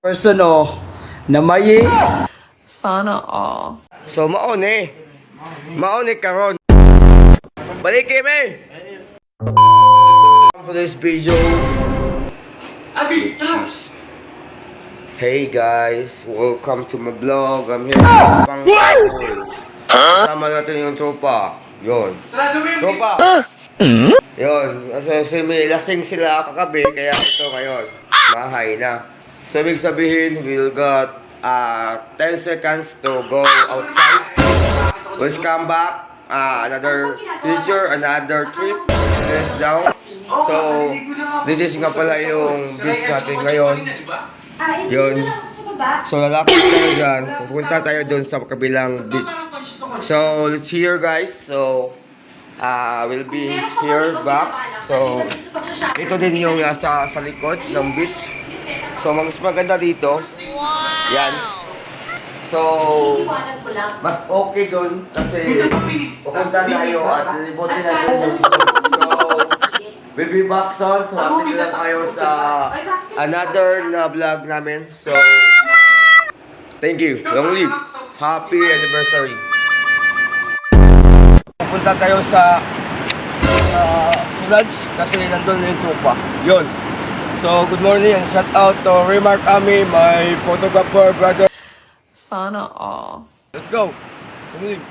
person na may Sana all. So maon karon. Balik kami. For this video. Hey guys, welcome to my vlog. I'm here. Sama natin yung tropa. Yon. Tropa. Yon. Kasi may lasing sila kakabi, kaya ito ngayon. Bahay na. So, ibig sabihin, we'll got 10 seconds to go outside. We'll come back. Another feature, another trip. This down. So, this is nga pala yung beach natin ngayon. Yun. So, lalakad tayo dyan. Pupunta tayo dun sa kabilang beach. So, let's see here guys. So, we'll be here back. So, ito din yung sa likod ng beach. So, mas maganda dito. Yan. So, mas okay dun kasi pupunta tayo at lilibutin natin yung so, we'll be back soon. So, update lang kayo sa another na vlog namin. So, thank you. Long live. Happy anniversary. Pupunta tayo sa lodge kasi nandun yung tropa. Yun. So, good morning and shout out to Remark Ami, my photographer brother. Sana all. Let's go. Long live.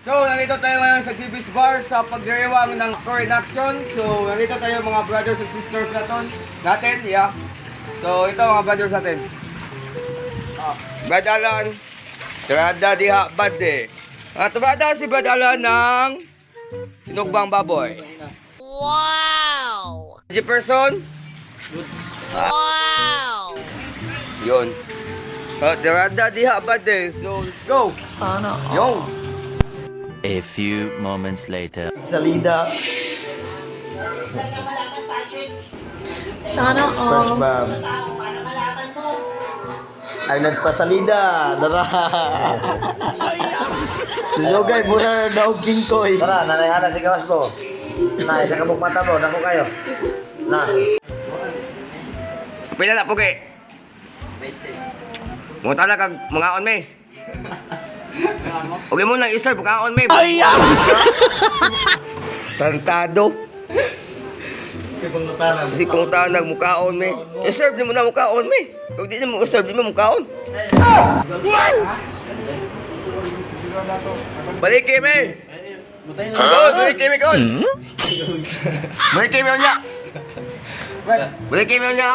So, nandito tayo ngayon sa GB's Bar sa pagdiriwang ng Korean Action. So, nandito tayo mga brothers and sisters natin, yeah. So, ito mga brothers natin. Brad Alan, Trada Diha Bade. Tumada si Brad Alan ng sinugbang baboy. Wow! Jefferson. Wow! Yun. Trada Diha Bade. So, let's go. Sana all. Yo. A few moments later. salida. Sana all. SpongeBob. Ay nagpasalida. Dara. Lugay muna daog king koy. Tara, nanayhala si gawas mo. Na, isa kabuk mata mo, dako kayo. Na. Pila na po kay. Mga tala kag mga on me. Okay mo lang i-serve ka on me. Tantado. Si pang tanag mukaon me. I-serve ni mo na mukaon me. Pag di mo i-serve di mo mukaon. Balik kami. Balik kami kon. Balik kami unya. Balik kami unya.